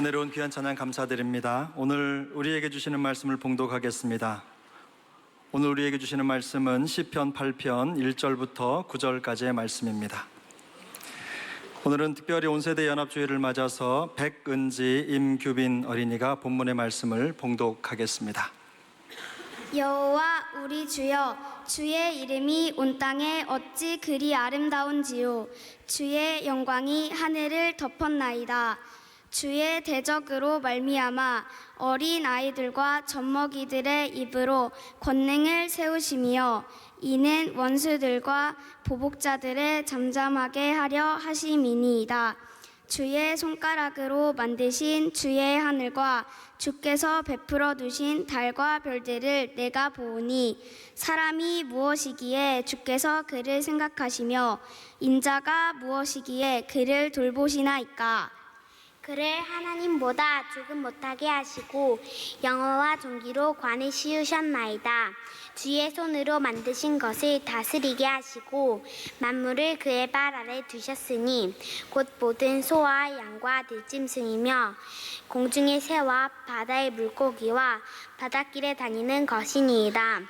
은혜로운 귀한 찬양 감사드립니다. 오늘 우리에게 주시는 말씀을 봉독하겠습니다. 오늘 우리에게 주시는 말씀은 시편 8편 1절부터 9절까지의 말씀입니다. 오늘은 특별히 온세대 연합주일을 맞아서 백은지 임규빈 어린이가 본문의 말씀을 봉독하겠습니다. 여호와 우리 주여, 주의 이름이 온 땅에 어찌 그리 아름다운지요. 주의 영광이 하늘을 덮었나이다. 주의 대적으로 말미암아 어린 아이들과 젖먹이들의 입으로 권능을 세우시며 이는 원수들과 보복자들을 잠잠하게 하려 하심이니이다. 주의 손가락으로 만드신 주의 하늘과 주께서 베풀어 두신 달과 별들을 내가 보오니 사람이 무엇이기에 주께서 그를 생각하시며 인자가 무엇이기에 그를 돌보시나이까. 그를 하나님보다 조금 못하게 하시고 영어와 종기로 관을 씌우셨나이다. 주의 손으로 만드신 것을 다스리게 하시고 만물을 그의 발 아래 두셨으니 곧 모든 소와 양과 들짐승이며 공중의 새와 바다의 물고기와 바닷길에 다니는 것이니이다.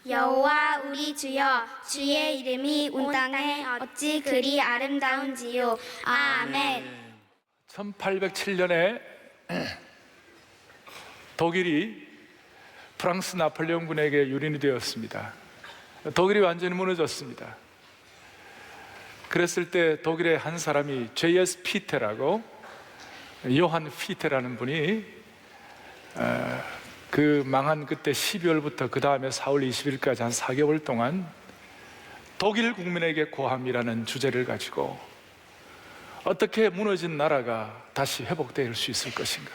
여호와 우리 주여, 주의 이름이 온 땅에 어찌 그리 아름다운지요. 아멘. 1807년에 독일이 프랑스 나폴레옹군에게 유린이 되었습니다. 독일이 완전히 무너졌습니다. 그랬을 때 독일의 한 사람이 JS 피테라고, 요한 피테라는 분이 그 망한 그때 12월부터 그 다음에 4월 20일까지 한 4개월 동안 독일 국민에게 고함이라는 주제를 가지고 어떻게 무너진 나라가 다시 회복될 수 있을 것인가.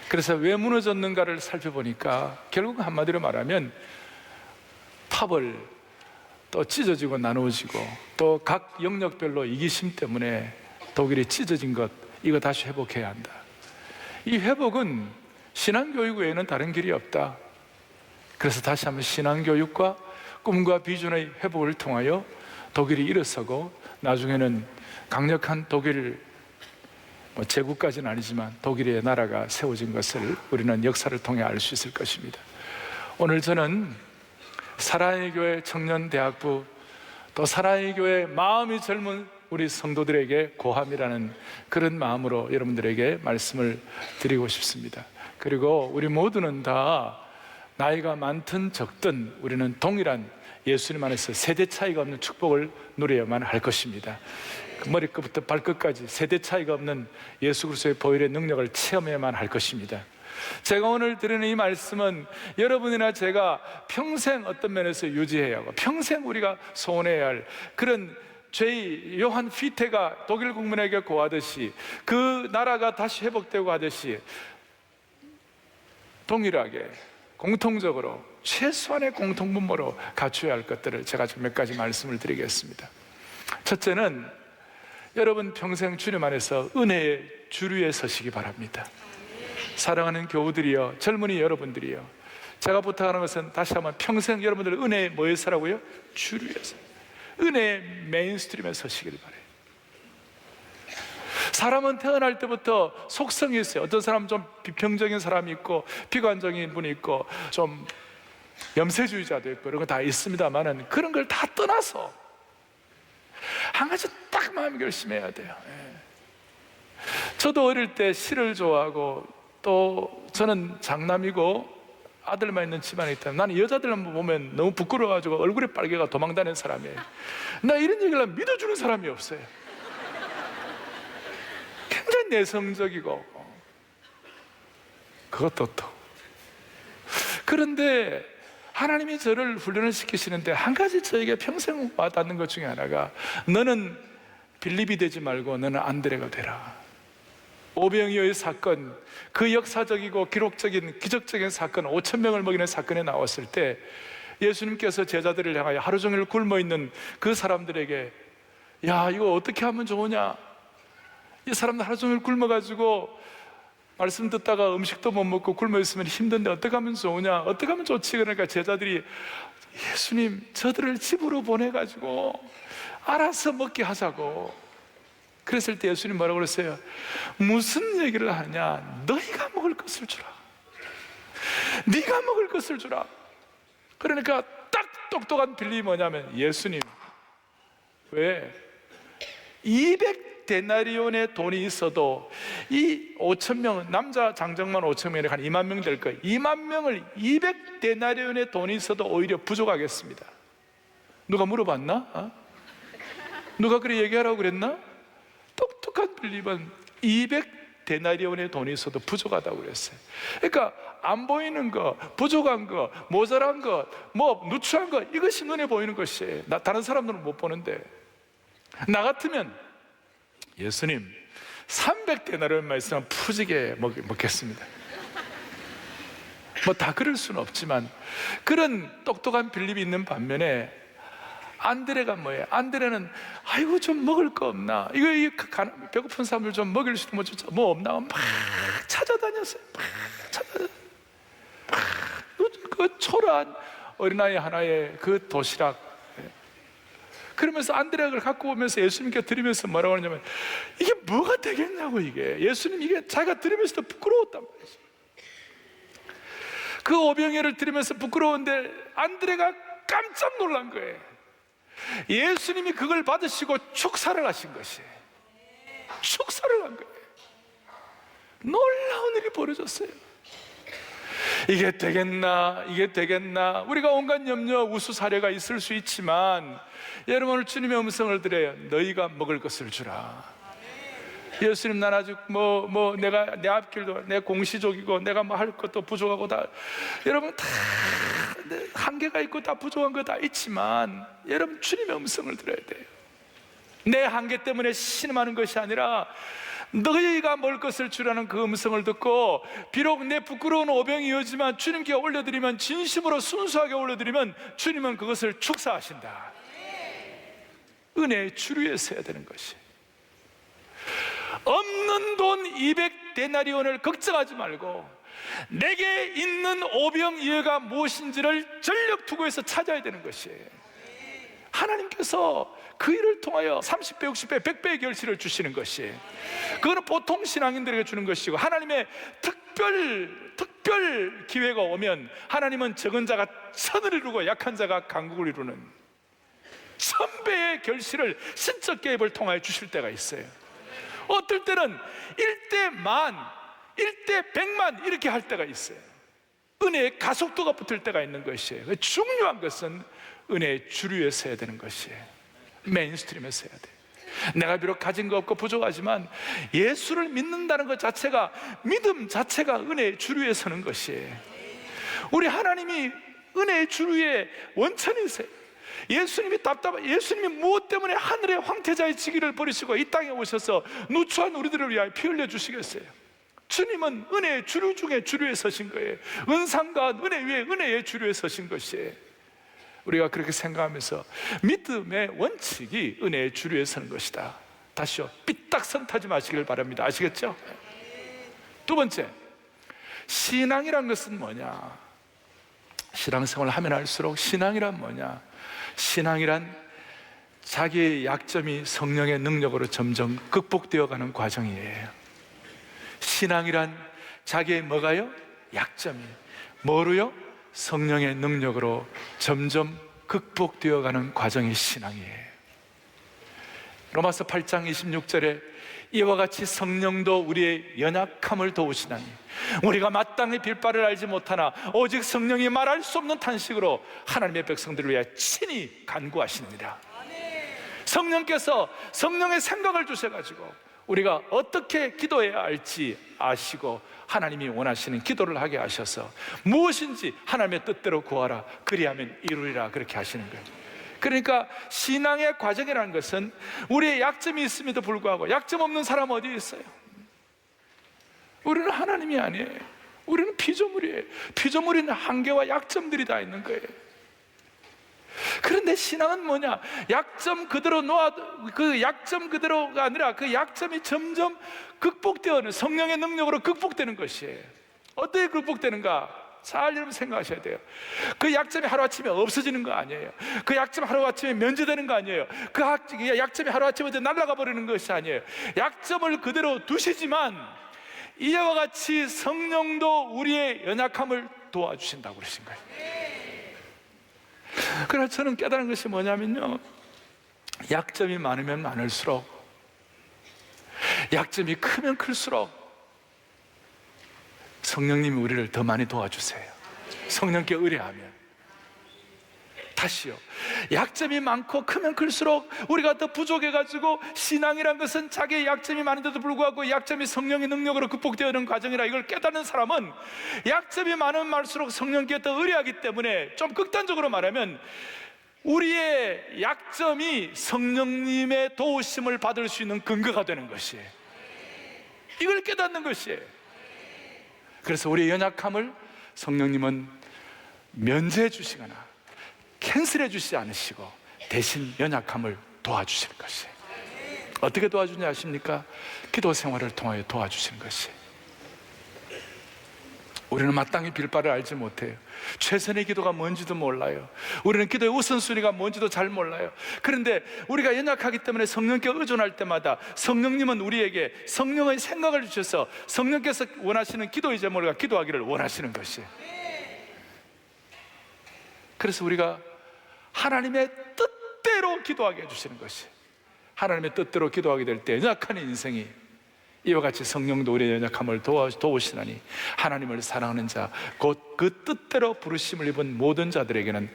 그래서 왜 무너졌는가를 살펴보니까 결국 한마디로 말하면 탑을 또 찢어지고 나누어지고 또 각 영역별로 이기심 때문에 독일이 찢어진 것, 이거 다시 회복해야 한다. 이 회복은 신앙교육 외에는 다른 길이 없다. 그래서 다시 한번 신앙교육과 꿈과 비전의 회복을 통하여 독일이 일어서고 나중에는 강력한 독일, 제국까지는 아니지만 독일의 나라가 세워진 것을 우리는 역사를 통해 알 수 있을 것입니다. 오늘 저는 사랑의 교회 청년대학부, 또 사랑의 교회 마음이 젊은 우리 성도들에게 고함이라는 그런 마음으로 여러분들에게 말씀을 드리고 싶습니다. 그리고 우리 모두는 다 나이가 많든 적든 우리는 동일한 예수님 안에서 세대 차이가 없는 축복을 누려야만 할 것입니다. 머리끝부터 발끝까지 세대 차이가 없는 예수 그리스도의 보혈의 능력을 체험해야만 할 것입니다. 제가 오늘 드리는 이 말씀은 여러분이나 제가 평생 어떤 면에서 유지해야 하고 평생 우리가 소원해야 할 그런 요한 피테가 독일 국민에게 고하듯이 그 나라가 다시 회복되고 하듯이 동일하게 공통적으로 최소한의 공통분모로 갖춰야 할 것들을 제가 좀 몇 가지 말씀을 드리겠습니다. 첫째는 여러분 평생 주님 안에서 은혜의 주류에 서시기 바랍니다. 사랑하는 교우들이여, 젊은이 여러분들이여, 제가 부탁하는 것은 다시 한번 평생 여러분들 은혜에 뭐에 서라고요? 주류에서, 은혜의 메인스트림에 서시길 바래요. 사람은 태어날 때부터 속성이 있어요. 어떤 사람은 좀 비평적인 사람이 있고 비관적인 분이 있고 좀 염세주의자도 있고 이런 거 다 있습니다만은 그런 걸 다 떠나서 한 가지 딱 마음 결심해야 돼요. 저도 어릴 때 시를 좋아하고 또 저는 장남이고 아들만 있는 집안에 있다. 나는 여자들만 보면 너무 부끄러워가지고 얼굴에 빨개가 도망다니는 사람이에요. 나 이런 얘기를 믿어주는 사람이 없어요. 굉장히 내성적이고 그것도 또 그런데 하나님이 저를 훈련을 시키시는데 한 가지 저에게 평생 와닿는 것 중에 하나가 너는 빌립이 되지 말고 너는 안드레가 되라. 오병이어의 사건, 그 역사적이고 기록적인 기적적인 사건, 5,000명을 먹이는 사건에 나왔을 때 예수님께서 제자들을 향하여 하루 종일 굶어있는 그 사람들에게 야, 이거 어떻게 하면 좋으냐, 이 사람들 하루 종일 굶어가지고 말씀 듣다가 음식도 못 먹고 굶어 있으면 힘든데 어떻게 하면 좋으냐, 어떻게 하면 좋지. 그러니까 제자들이 예수님 저들을 집으로 보내가지고 알아서 먹게 하자고. 그랬을 때 예수님 뭐라고 그랬어요? 무슨 얘기를 하냐? 너희가 먹을 것을 주라. 네가 먹을 것을 주라. 그러니까 딱 똑똑한 빌립이 뭐냐면, 예수님 왜 200데나리온의 돈이 있어도 이 5,000명은, 남자 장정만 5,000명이니까 한 2만 명 될 거예요. 2만 명을 200데나리온의 돈이 있어도 오히려 부족하겠습니다. 누가 물어봤나? 누가 그래 얘기하라고 그랬나? 똑똑한 빌립은 200데나리온의 돈이 있어도 부족하다고 그랬어요. 그러니까 안 보이는 거, 부족한 거, 모자란 거, 뭐 누추한 거, 이것이 눈에 보이는 것이에요. 다른 사람들은 못 보는데. 나 같으면 예수님 300데나리온만 있으면 푸지게 먹겠습니다. 뭐 다 그럴 수는 없지만, 그런 똑똑한 빌립이 있는 반면에 안드레가 뭐예요? 안드레는 아이고 좀 먹을 거 없나? 배고픈 사람들 좀 먹일 수 있는 뭐 없나? 막 찾아다녔어요. 그 초라한 어린아이 하나의 그 도시락. 그러면서 안드레가 그걸 갖고 오면서 예수님께 드리면서 뭐라고 하냐면, 이게 뭐가 되겠냐고. 이게 예수님, 이게 자기가 드리면서도 부끄러웠단 말이죠. 그 오병이어를 드리면서 부끄러운데 안드레가 깜짝 놀란 거예요. 예수님이 그걸 받으시고 축사를 하신 것이에요. 축사를 한 거예요. 놀라운 일이 벌어졌어요. 이게 되겠나, 이게 되겠나. 우리가 온갖 염려, 우수 사례가 있을 수 있지만, 여러분 오늘 주님의 음성을 들어요. 너희가 먹을 것을 주라. 예수님, 난 아직 내가 내 앞길도 내 공시족이고 내가 뭐 할 것도 부족하고 다, 여러분 다 한계가 있고 다 부족한 거 다 있지만, 여러분 주님의 음성을 들어야 돼요. 내 한계 때문에 신음하는 것이 아니라 너희가 먹을 것을 주라는 그 음성을 듣고, 비록 내 부끄러운 오병이어지만 주님께 올려드리면, 진심으로 순수하게 올려드리면 주님은 그것을 축사하신다. 은혜의 주류에 서야 되는 것이. 없는 돈 200데나리온을 걱정하지 말고 내게 있는 오병이어가 무엇인지를 전력 투구해서 찾아야 되는 것이에요. 하나님께서 그 일을 통하여 30배, 60배, 100배의 결실을 주시는 것이에요. 그거는 보통 신앙인들에게 주는 것이고, 하나님의 특별 기회가 오면 하나님은 적은 자가 천을 이루고 약한 자가 강국을 이루는 1000배의 결실을 신적 개입을 통하여 주실 때가 있어요. 어떨 때는 1대 10,000, 1대 100만 이렇게 할 때가 있어요. 은혜의 가속도가 붙을 때가 있는 것이에요. 중요한 것은 은혜의 주류에 서야 되는 것이에요. 메인스트림에 서야 돼요. 내가 비록 가진 거 없고 부족하지만 예수를 믿는다는 것 자체가, 믿음 자체가 은혜의 주류에 서는 것이에요. 우리 하나님이 은혜의 주류의 원천이세요. 예수님이 예수님이 무엇 때문에 하늘의 황태자의 지기를 버리시고 이 땅에 오셔서 누추한 우리들을 위하여 피 흘려 주시겠어요? 주님은 은혜의 주류 중에 주류에 서신 거예요. 은상과 은혜 위에 은혜의 주류에 서신 것이에요. 우리가 그렇게 생각하면서 믿음의 원칙이 은혜의 주류에 서는 것이다. 다시요, 삐딱선 타지 마시길 바랍니다. 아시겠죠? 두 번째, 신앙이란 것은 뭐냐? 신앙생활을 하면 할수록 신앙이란 뭐냐? 신앙이란 자기의 약점이 성령의 능력으로 점점 극복되어가는 과정이에요. 신앙이란 자기의 뭐가요? 약점이 뭐로요? 성령의 능력으로 점점 극복되어가는 과정이 신앙이에요. 로마서 8장 26절에 이와 같이 성령도 우리의 연약함을 도우시나니 우리가 마땅히 빌 바를 알지 못하나 오직 성령이 말할 수 없는 탄식으로 하나님의 백성들을 위해 친히 간구하시느니라. 성령께서 성령의 생각을 주셔가지고 우리가 어떻게 기도해야 할지 아시고 하나님이 원하시는 기도를 하게 하셔서 무엇인지 하나님의 뜻대로 구하라 그리하면 이루리라, 그렇게 하시는 거예요. 그러니까 신앙의 과정이라는 것은 우리의 약점이 있음에도 불구하고, 약점 없는 사람 어디 있어요? 우리는 하나님이 아니에요. 우리는 피조물이에요. 피조물에는 한계와 약점들이 다 있는 거예요. 그런데 신앙은 뭐냐? 약점 그대로 놓아도 그 약점 그대로가 아니라 그 약점이 점점 극복되어는 성령의 능력으로 극복되는 것이에요. 어떻게 극복되는가? 잘 여러분 생각하셔야 돼요. 그 약점이 하루아침에 없어지는 거 아니에요. 그 약점 하루아침에 면제되는 거 아니에요. 그 약점이 하루아침에 날아가 버리는 것이 아니에요. 약점을 그대로 두시지만 이와 같이 성령도 우리의 연약함을 도와주신다고 그러신 거예요. 그러나 저는 깨달은 것이 뭐냐면요, 약점이 많으면 많을수록, 약점이 크면 클수록 성령님이 우리를 더 많이 도와주세요. 성령께 의뢰하면. 다시요, 약점이 많고 크면 클수록 우리가 더 부족해가지고, 신앙이란 것은 자기의 약점이 많은데도 불구하고 약점이 성령의 능력으로 극복되어야 과정이라 이걸 깨닫는 사람은 약점이 많으면 많을수록 성령께 더 의뢰하기 때문에, 좀 극단적으로 말하면 우리의 약점이 성령님의 도우심을 받을 수 있는 근거가 되는 것이에요. 이걸 깨닫는 것이에요. 그래서 우리의 연약함을 성령님은 면제해 주시거나 캔슬해 주시지 않으시고 대신 연약함을 도와주시는 것이에요. 어떻게 도와주냐 아십니까? 기도 생활을 통하여 도와주시는 것이에요. 우리는 마땅히 빌 바를 알지 못해요. 최선의 기도가 뭔지도 몰라요. 우리는 기도의 우선순위가 뭔지도 잘 몰라요. 그런데 우리가 연약하기 때문에 성령께 의존할 때마다 성령님은 우리에게 성령의 생각을 주셔서 성령께서 원하시는 기도의 제목을 기도하기를 원하시는 것이에요. 그래서 우리가 하나님의 뜻대로 기도하게 해주시는 것이에요. 하나님의 뜻대로 기도하게 될 때 연약한 인생이 이와 같이 성령도 우리의 연약함을 도우시나니 하나님을 사랑하는 자, 곧 그 뜻대로 부르심을 입은 모든 자들에게는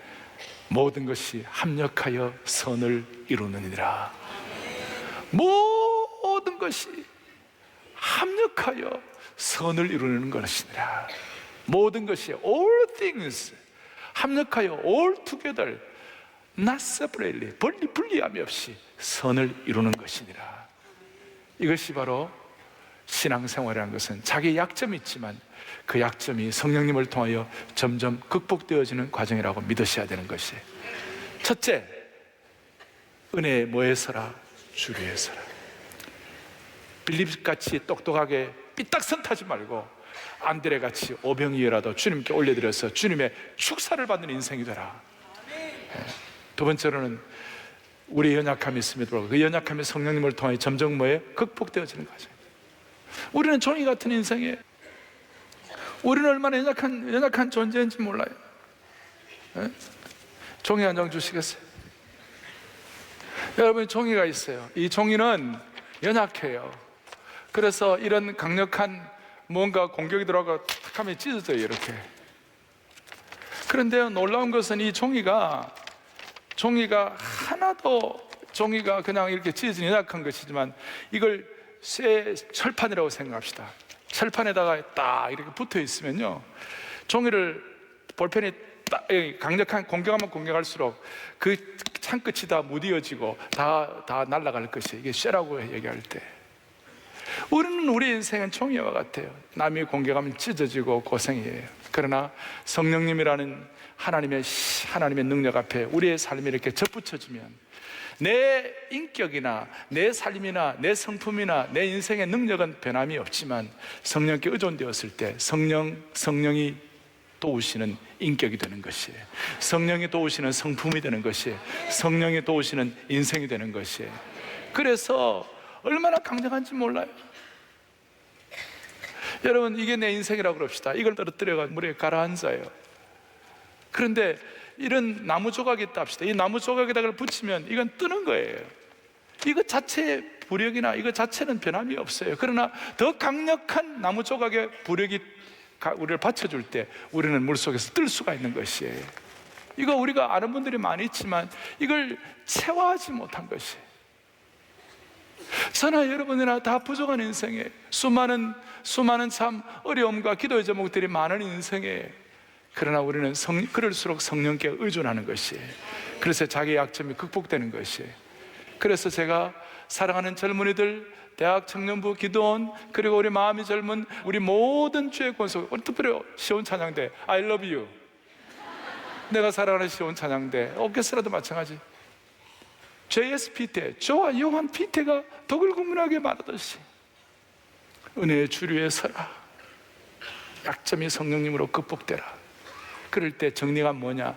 모든 것이 합력하여 선을 이루느니라. 모든 것이 합력하여 선을 이루는 것이니라. 모든 것이, all things, 합력하여 all together, not separately, 분리함이 없이 선을 이루는 것이니라. 이것이 바로 신앙생활이라는 것은 자기 약점이 있지만 그 약점이 성령님을 통하여 점점 극복되어지는 과정이라고 믿으셔야 되는 것이에요. 첫째, 은혜에 뭐에 서라? 주류에 서라. 빌립같이 똑똑하게 삐딱선 타지 말고 안드레같이 오병이어라도 주님께 올려드려서 주님의 축사를 받는 인생이 되라. 두 번째로는 우리의 연약함이 있음에도 불구하고 그 연약함이 성령님을 통하여 점점 뭐에? 극복되어지는 과정. 우리는 종이 같은 인생이에요. 우리는 얼마나 연약한 존재인지 몰라요. 종이 한 장 주시겠어요? 여러분, 종이가 있어요. 이 종이는 연약해요. 그래서 이런 강력한 뭔가 공격이 들어가고 탁 하면 찢어져요, 이렇게. 그런데 놀라운 것은 이 종이가 하나도, 종이가 그냥 이렇게 찢어진 연약한 것이지만 이걸 쇠 철판이라고 생각합시다. 철판에다가 딱 이렇게 붙어 있으면요, 종이를 볼펜이 딱 강력한 공격하면 공격할수록 그 창끝이 다 무뎌지고 다 날아갈 것이에요. 이게 쇠라고 얘기할 때, 우리는 우리 인생은 종이와 같아요. 남이 공격하면 찢어지고 고생이에요. 그러나 성령님이라는 하나님의 능력 앞에 우리의 삶이 이렇게 접붙여지면 내 인격이나 내 삶이나 내 성품이나 내 인생의 능력은 변함이 없지만 성령께 의존되었을 때 성령이 도우시는 인격이 되는 것이에요. 성령이 도우시는 성품이 되는 것이에요. 성령이 도우시는 인생이 되는 것이에요. 그래서 얼마나 강력한지 몰라요. 여러분, 이게 내 인생이라고 그럽시다. 이걸 떨어뜨려가 물에 가라앉아요. 그런데 이런 나무 조각이 있다 합시다. 이 나무 조각에다가 붙이면 이건 뜨는 거예요. 이거 자체의 부력이나 이거 자체는 변함이 없어요. 그러나 더 강력한 나무 조각의 부력이 우리를 받쳐줄 때 우리는 물속에서 뜰 수가 있는 것이에요. 이거 우리가 아는 분들이 많이 있지만 이걸 체화하지 못한 것이에요. 저나 여러분이나 다 부족한 인생에 수많은 참 어려움과 기도의 제목들이 많은 인생에, 그러나 우리는 그럴수록 성령께 의존하는 것이에요. 그래서 자기 약점이 극복되는 것이에요. 그래서 제가 사랑하는 젊은이들, 대학 청년부, 기도원, 그리고 우리 마음이 젊은 우리 모든 주의 권속, 특별히 시온 찬양대 I love you, 내가 사랑하는 시온 찬양대, 오케스트라도 마찬가지, JS 피테, 저와 요한 피테가 덕을 국민하게 말하듯이 은혜의 주류에 서라. 약점이 성령님으로 극복되라. 그럴 때 정리가 뭐냐?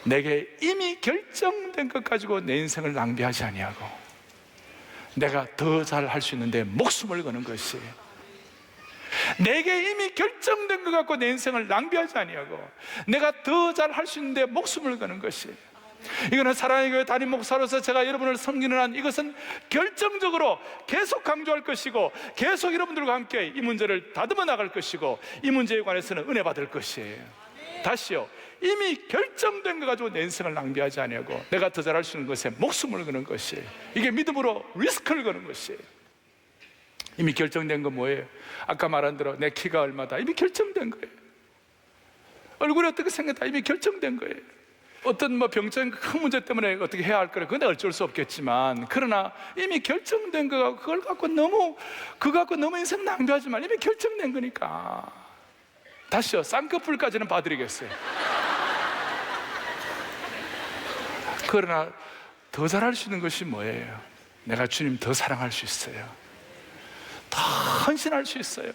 내게 이미 결정된 것 가지고 내 인생을 낭비하지 아니하고 내가 더 잘 할 수 있는데 목숨을 거는 것이, 내게 이미 결정된 것 갖고 내 인생을 낭비하지 아니하고 내가 더 잘 할 수 있는데 목숨을 거는 것이, 이거는 사랑의 교회 담임 목사로서 제가 여러분을 섬기는 한 이것은 결정적으로 계속 강조할 것이고 계속 여러분들과 함께 이 문제를 다듬어 나갈 것이고 이 문제에 관해서는 은혜 받을 것이에요. 다시요, 이미 결정된 거 가지고 내 인생을 낭비하지 아니하고 내가 더 잘할 수 있는 것에 목숨을 거는 것이, 이게 믿음으로 리스크를 거는 것이에요. 이미 결정된 건 뭐예요? 아까 말한 대로 내 키가 얼마다 이미 결정된 거예요. 얼굴이 어떻게 생겼다 이미 결정된 거예요. 어떤 뭐 병적인 큰 문제 때문에 어떻게 해야 할 거라 그건 어쩔 수 없겠지만, 그러나 이미 결정된 거가 그거 갖고 너무 인생 낭비하지 말. 이미 결정된 거니까. 다시요, 쌍꺼풀까지는 봐드리겠어요. 그러나 더 잘할 수 있는 것이 뭐예요? 내가 주님 더 사랑할 수 있어요. 더 헌신할 수 있어요.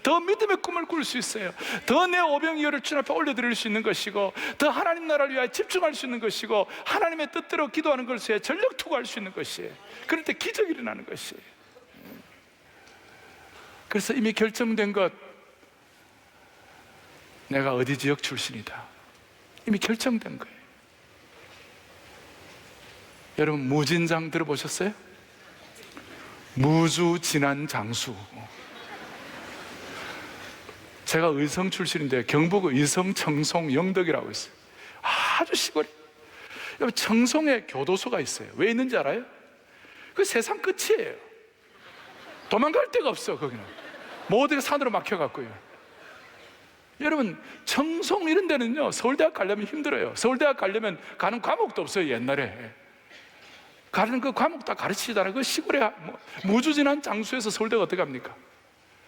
더 믿음의 꿈을 꿀 수 있어요. 더 내 오병이어를 주님 앞에 올려드릴 수 있는 것이고, 더 하나님 나라를 위하여 집중할 수 있는 것이고, 하나님의 뜻대로 기도하는 것에 전력 투구할 수 있는 것이에요. 그럴 때 기적이 일어나는 것이에요. 그래서 이미 결정된 것, 내가 어디 지역 출신이다, 이미 결정된 거예요. 여러분 무진장 들어보셨어요? 무주진한 장수. 제가 의성 출신인데 경북 의성 청송 영덕이라고 있어요. 아주 시골. 여러분 청송에 교도소가 있어요. 왜 있는지 알아요? 그 세상 끝이에요. 도망갈 데가 없어. 거기는 모두가 산으로 막혀갖고요. 여러분 청송 이런 데는요, 서울대학 가려면 힘들어요. 서울대학 가려면 가는 과목도 없어요. 옛날에 가는 그 과목 다 가르치잖아요. 그 시골에 무주진한 장수에서 서울대가 어떻게 합니까?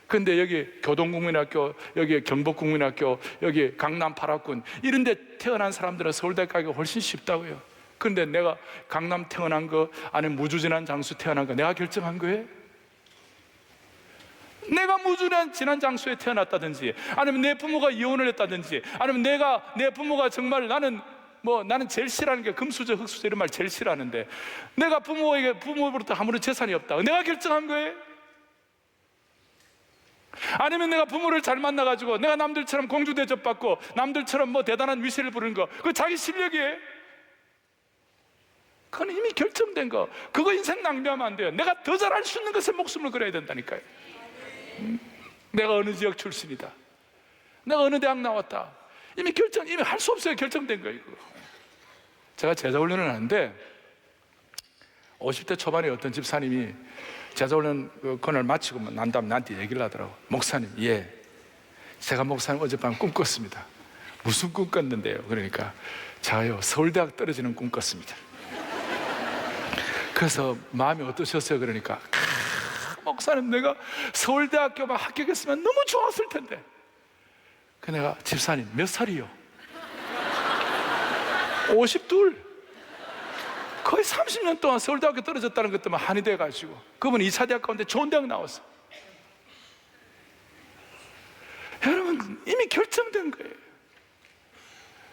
근데 여기 교동국민학교, 여기 경복국민학교, 여기 강남 8학군 이런 데 태어난 사람들은 서울대 가기가 훨씬 쉽다고요. 그런데 내가 강남 태어난 거, 아니면 무주진한 장수 태어난 거 내가 결정한 거예요? 내가 무주진한 장수에 태어났다든지, 아니면 내 부모가 이혼을 했다든지, 아니면 내 부모가 정말 나는 제일 싫어하는 게 금수저, 흙수저 이런 말 제일 싫어하는데, 내가 부모로부터 아무런 재산이 없다, 내가 결정한 거예요? 아니면 내가 부모를 잘 만나가지고 내가 남들처럼 공주 대접받고 남들처럼 대단한 위세를 부르는 거, 그거 자기 실력이에요? 그건 이미 결정된 거. 그거 인생 낭비하면 안 돼요. 내가 더 잘할 수 있는 것에 목숨을 걸어야 된다니까요. 내가 어느 지역 출신이다, 내가 어느 대학 나왔다, 이미 할 수 없어요. 결정된 거예요. 그거. 제가 제자훈련을 하는데 50대 초반에 어떤 집사님이 제자훈련 그날 마치고 난 다음에 나한테 얘기를 하더라고. 목사님, 예, 제가 목사님 어젯밤 꿈 꿨습니다. 무슨 꿈 꿨는데요? 그러니까 제가요, 서울대학 떨어지는 꿈 꿨습니다. 그래서 마음이 어떠셨어요? 그러니까 목사님, 내가 서울대학교만 합격했으면 너무 좋았을 텐데. 그 내가, 집사님 몇 살이요? 52. 거의 30년 동안 서울대학교 떨어졌다는 것 때문에 한이 돼가지고 그분 2차 대학 가운데 좋은 대학 나왔어. 여러분 이미 결정된 거예요.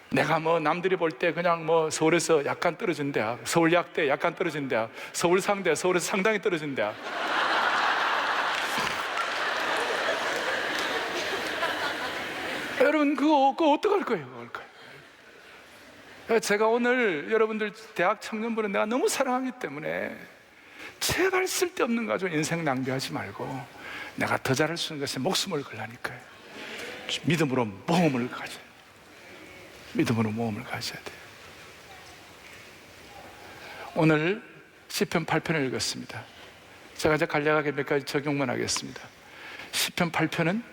내가 남들이 볼 때 그냥 서울에서 약간 떨어진 대학, 서울약대 약간 떨어진 대학, 서울상대 서울에서 상당히 떨어진 대학, 여러분 그거 어떡할 거예요? 제가 오늘 여러분들 대학 청년부는 내가 너무 사랑하기 때문에 제발 쓸데없는 거 가지고 인생 낭비하지 말고 내가 더 잘할 수 있는 것에 목숨을 걸라니까요. 믿음으로 모험을 가져요. 믿음으로 모험을 가져야 돼요. 오늘 시편 8편을 읽었습니다. 제가 이제 간략하게 몇 가지 적용만 하겠습니다. 시편 8편은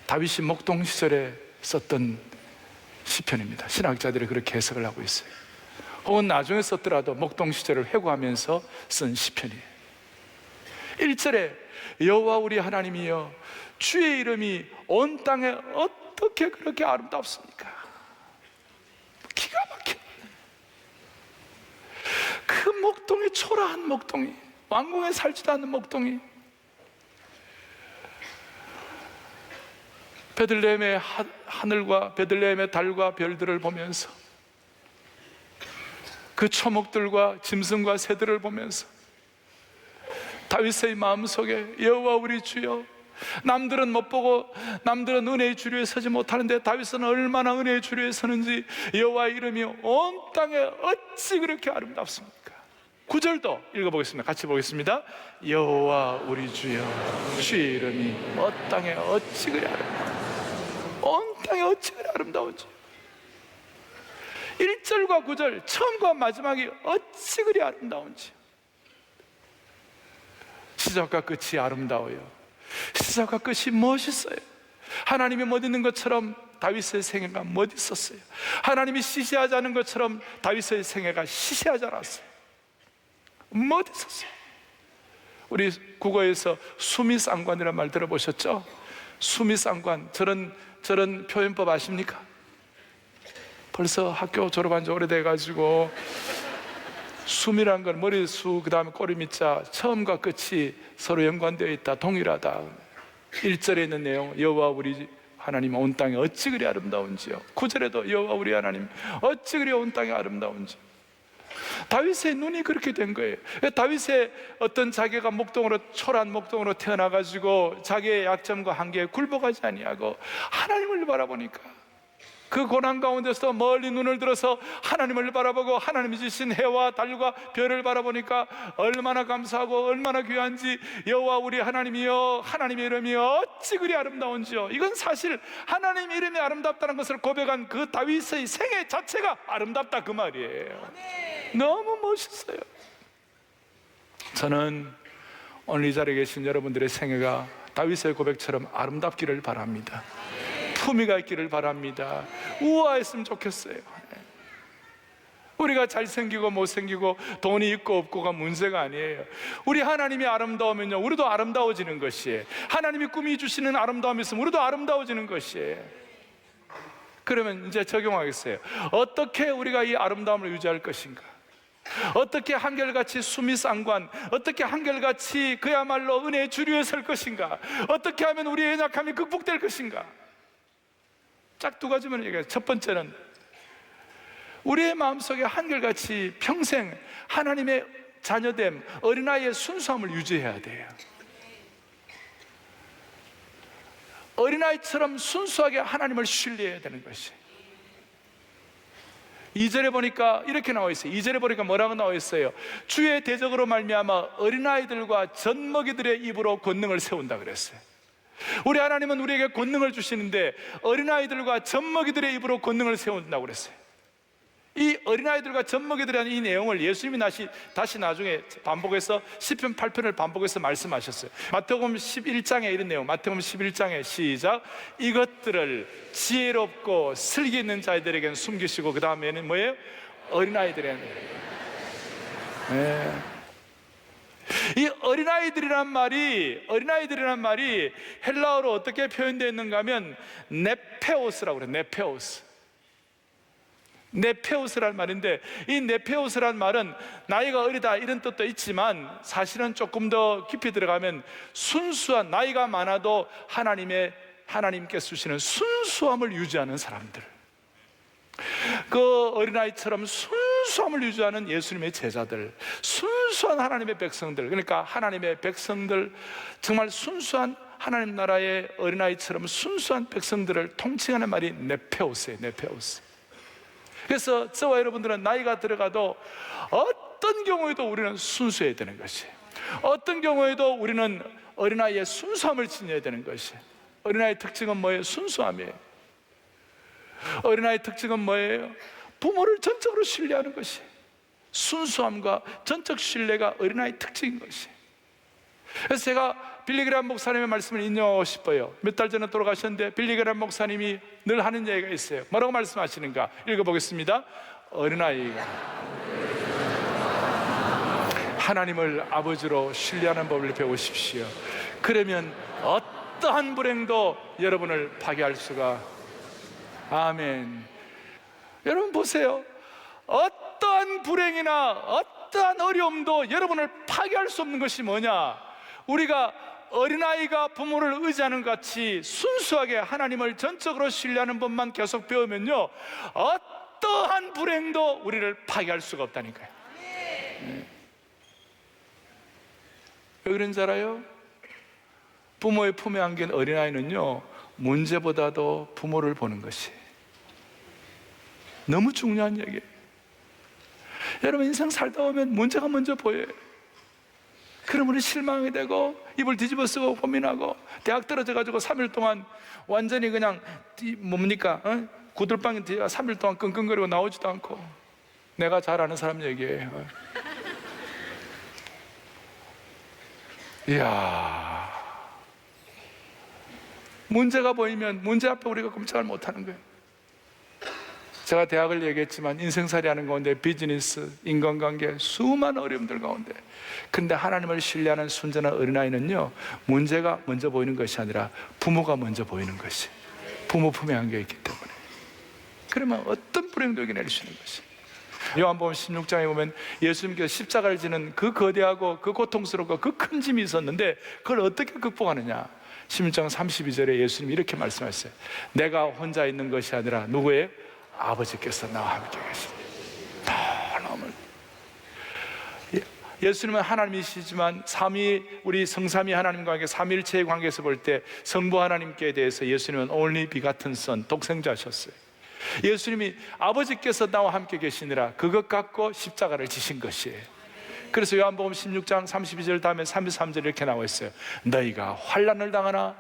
다윗이 목동 시절에 썼던 시편입니다. 신학자들이 그렇게 해석을 하고 있어요. 혹은 나중에 썼더라도 목동 시절을 회고하면서 쓴 시편이에요. 1절에 여호와 우리 하나님이여, 주의 이름이 온 땅에 어떻게 그렇게 아름답습니까? 기가 막혀. 그 목동이, 초라한 목동이, 왕궁에 살지도 않는 목동이 베들레헴의 하늘과 베들레헴의 달과 별들을 보면서, 그 초목들과 짐승과 새들을 보면서 다윗의 마음속에 여호와 우리 주여, 남들은 못 보고 남들은 은혜의 주류에 서지 못하는데 다윗은 얼마나 은혜의 주류에 서는지, 여호와의 이름이 온 땅에 어찌 그렇게 아름답습니까? 9절도 읽어보겠습니다. 같이 보겠습니다. 여호와 우리 주여, 주의 이름이 온 땅에 어찌 그리 아름다운지, 온 땅에 어찌 그리 아름다운지. 1절과 9절 처음과 마지막이 어찌 그리 아름다운지. 시작과 끝이 아름다워요. 시작과 끝이 멋있어요. 하나님이 멋있는 것처럼 다윗의 생애가 멋있었어요. 하나님이 시시하지 않은 것처럼 다윗의 생애가 시시하지 않았어요. 멋있었어요. 우리 국어에서 수미상관이라는 말 들어보셨죠? 수미상관, 저런 표현법 아십니까? 벌써 학교 졸업한 지 오래돼가지고, 수미란 건 머리수, 그 다음에 꼬리밑자, 처음과 끝이 서로 연관되어 있다, 동일하다. 1절에 있는 내용, 여호와 우리 하나님 온 땅에 어찌 그리 아름다운지요. 9절에도 여호와 우리 하나님 어찌 그리 온 땅에 아름다운지. 다윗의 눈이 그렇게 된 거예요. 다윗의 어떤 자기가 목동으로, 초라한 목동으로 태어나가지고 자기의 약점과 한계에 굴복하지 아니하고 하나님을 바라보니까, 그 고난 가운데서 멀리 눈을 들어서 하나님을 바라보고 하나님이 주신 해와 달과 별을 바라보니까 얼마나 감사하고 얼마나 귀한지, 여호와 우리 하나님이여, 하나님의 이름이 어찌 그리 아름다운지요. 이건 사실 하나님의 이름이 아름답다는 것을 고백한 그 다윗의 생애 자체가 아름답다, 그 말이에요. 너무 멋있어요. 저는 오늘 이 자리에 계신 여러분들의 생애가 다윗의 고백처럼 아름답기를 바랍니다. 품위가 있기를 바랍니다. 우아했으면 좋겠어요. 우리가 잘생기고 못생기고 돈이 있고 없고가 문제가 아니에요. 우리 하나님이 아름다우면요, 우리도 아름다워지는 것이에요. 하나님이 꿈이 주시는 아름다움이 있으면 우리도 아름다워지는 것이에요. 그러면 이제 적용하겠어요. 어떻게 우리가 이 아름다움을 유지할 것인가? 어떻게 한결같이 수미상관, 어떻게 한결같이 그야말로 은혜의 주류에 설 것인가? 어떻게 하면 우리의 연약함이 극복될 것인가? 딱 두 가지만 얘기해요. 첫 번째는 우리의 마음속에 한결같이 평생 하나님의 자녀됨, 어린아이의 순수함을 유지해야 돼요. 어린아이처럼 순수하게 하나님을 신뢰해야 되는 것이. 2절에 보니까 이렇게 나와 있어요. 2절에 보니까 뭐라고 나와 있어요? 주의 대적으로 말미암아 어린아이들과 젖먹이들의 입으로 권능을 세운다 그랬어요. 우리 하나님은 우리에게 권능을 주시는데 어린아이들과 젖먹이들의 입으로 권능을 세운다고 그랬어요. 이 어린아이들과 젖먹이들이라는 이 내용을 예수님이 다시 나중에 반복해서 시편 8편을 반복해서 말씀하셨어요. 마태복음 11장에 이런 내용, 마태복음 11장에 시작, 이것들을 지혜롭고 슬기 있는 자들에게는 숨기시고, 그 다음에는 뭐예요? 어린아이들에게는. 네. 이 어린아이들이란 말이 헬라어로 어떻게 표현되어 있는가 하면 네페오스라고 그래요. 네페오스란 말인데, 이 네페오스란 말은 나이가 어리다 이런 뜻도 있지만 사실은 조금 더 깊이 들어가면 순수한, 나이가 많아도 하나님께서 주시는 순수함을 유지하는 사람들, 그 어린아이처럼 순수함을 유지하는 예수님의 제자들, 순수한 하나님의 백성들, 그러니까 하나님의 백성들, 정말 순수한 하나님 나라의 어린아이처럼 순수한 백성들을 통칭하는 말이 네페오스예요. 네페오스. 그래서 저와 여러분들은 나이가 들어가도 어떤 경우에도 우리는 순수해야 되는 것이에요. 어떤 경우에도 우리는 어린아이의 순수함을 지녀야 되는 것이에요. 어린아이의 특징은 뭐예요? 순수함이에요. 어린아이의 특징은 뭐예요? 부모를 전적으로 신뢰하는 것이, 순수함과 전적 신뢰가 어린아이의 특징인 것이. 그래서 제가 빌리그람 목사님의 말씀을 인용하고 싶어요. 몇 달 전에 돌아가셨는데 빌리그람 목사님이 늘 하는 얘기가 있어요. 뭐라고 말씀하시는가? 읽어보겠습니다. 어린아이가 하나님을 아버지로 신뢰하는 법을 배우십시오. 그러면 어떠한 불행도 여러분을 파괴할 수가. 아멘. 여러분 보세요. 어떠한 불행이나 어떠한 어려움도 여러분을 파괴할 수 없는 것이 뭐냐? 우리가 어린아이가 부모를 의지하는 것 같이 순수하게 하나님을 전적으로 신뢰하는 법만 계속 배우면요, 어떠한 불행도 우리를 파괴할 수가 없다니까요. 왜 그런지 알아요? 부모의 품에 안긴 어린아이는요, 문제보다도 부모를 보는 것이 너무 중요한 얘기예요. 여러분, 인생 살다 보면 문제가 먼저 보여요. 그럼 우리 실망이 되고 입을 뒤집어 쓰고 고민하고, 대학 떨어져가지고 3일 동안 완전히 그냥 뭡니까? 구들방에 3일 동안 끙끙거리고 나오지도 않고. 내가 잘 아는 사람 얘기예요. 이야, 문제가 보이면 문제 앞에 우리가 꼼짝을 못하는 거예요. 제가 대학을 얘기했지만 인생살이 하는 가운데 비즈니스, 인간관계, 수많은 어려움들 가운데, 근데 하나님을 신뢰하는 순전한 어린아이는요, 문제가 먼저 보이는 것이 아니라 부모가 먼저 보이는 것이, 부모 품에 안겨있기 때문에. 그러면 어떤 불행도 이겨낼 수 있는 것이. 요한복음 16장에 보면 예수님께서 십자가를 지는 그 거대하고 그 고통스럽고 그 큰 짐이 있었는데, 그걸 어떻게 극복하느냐. 16장 32절에 예수님이 이렇게 말씀하셨어요. 내가 혼자 있는 것이 아니라 누구예요? 아버지께서 나와 함께 계십니다. 너무 예수님은 하나님이시지만 우리 성삼위 하나님과 관계, 삼일체의 관계에서 볼 때 성부 하나님께 대해서 예수님은 only begotten son, 독생자셨어요. 예수님이 아버지께서 나와 함께 계시니라, 그것 갖고 십자가를 지신 것이에요. 그래서 요한복음 16장 32절 다음에 33절 이렇게 나와 있어요. 너희가 환난을 당하나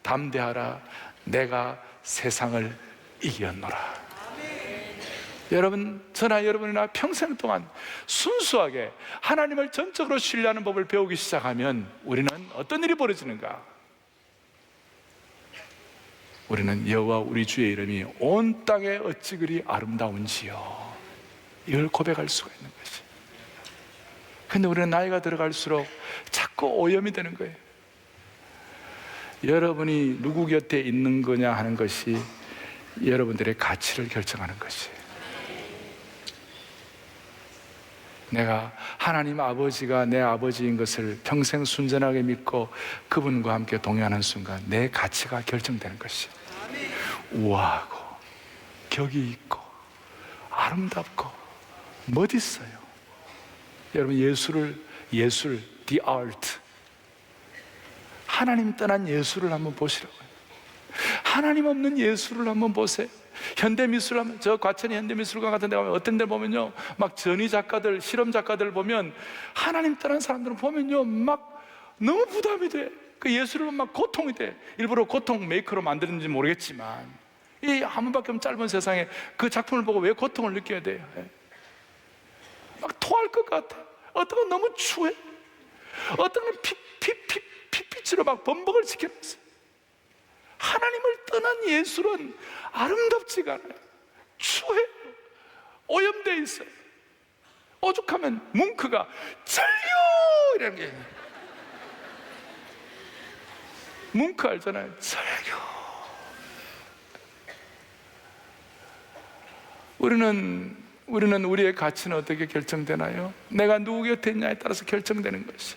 담대하라, 내가 세상을 이겼노라. 여러분, 저나 여러분이나 평생 동안 순수하게 하나님을 전적으로 신뢰하는 법을 배우기 시작하면 우리는 어떤 일이 벌어지는가? 우리는 여호와 우리 주의 이름이 온 땅에 어찌 그리 아름다운지요, 이걸 고백할 수가 있는 것이. 근데 우리는 나이가 들어갈수록 자꾸 오염이 되는 거예요. 여러분이 누구 곁에 있는 거냐 하는 것이 여러분들의 가치를 결정하는 것이에요. 내가 하나님 아버지가 내 아버지인 것을 평생 순전하게 믿고 그분과 함께 동행하는 순간 내 가치가 결정되는 것이, 우아하고 격이 있고 아름답고 멋있어요. 여러분, 예술, the art, 하나님 떠난 예술을 한번 보시라고요. 하나님 없는 예술을 한번 보세요. 현대미술 하면, 저 과천이 현대미술관 같은 데 가면 어떤 데 보면요, 막 전위 작가들, 실험 작가들 보면 하나님 떠난 사람들은 보면요, 막 너무 부담이 돼. 그 예술을 막 고통이 돼. 일부러 고통 메이커로 만드는지 모르겠지만, 이 한 번밖에 없는 짧은 세상에 그 작품을 보고 왜 고통을 느껴야 돼요? 막 토할 것 같아. 어떤 건 너무 추해. 어떤 건 피피치로 막 범벅을 지켜놨어요. 하나님을 떠난 예술은 아름답지가 않아요. 추해요. 오염되어 있어요. 오죽하면 뭉크가 절규 이라는 게, 뭉크 알잖아요. 절규. 우리는 우리의 가치는 어떻게 결정되나요? 내가 누구 곁에 있냐에 따라서 결정되는 것이.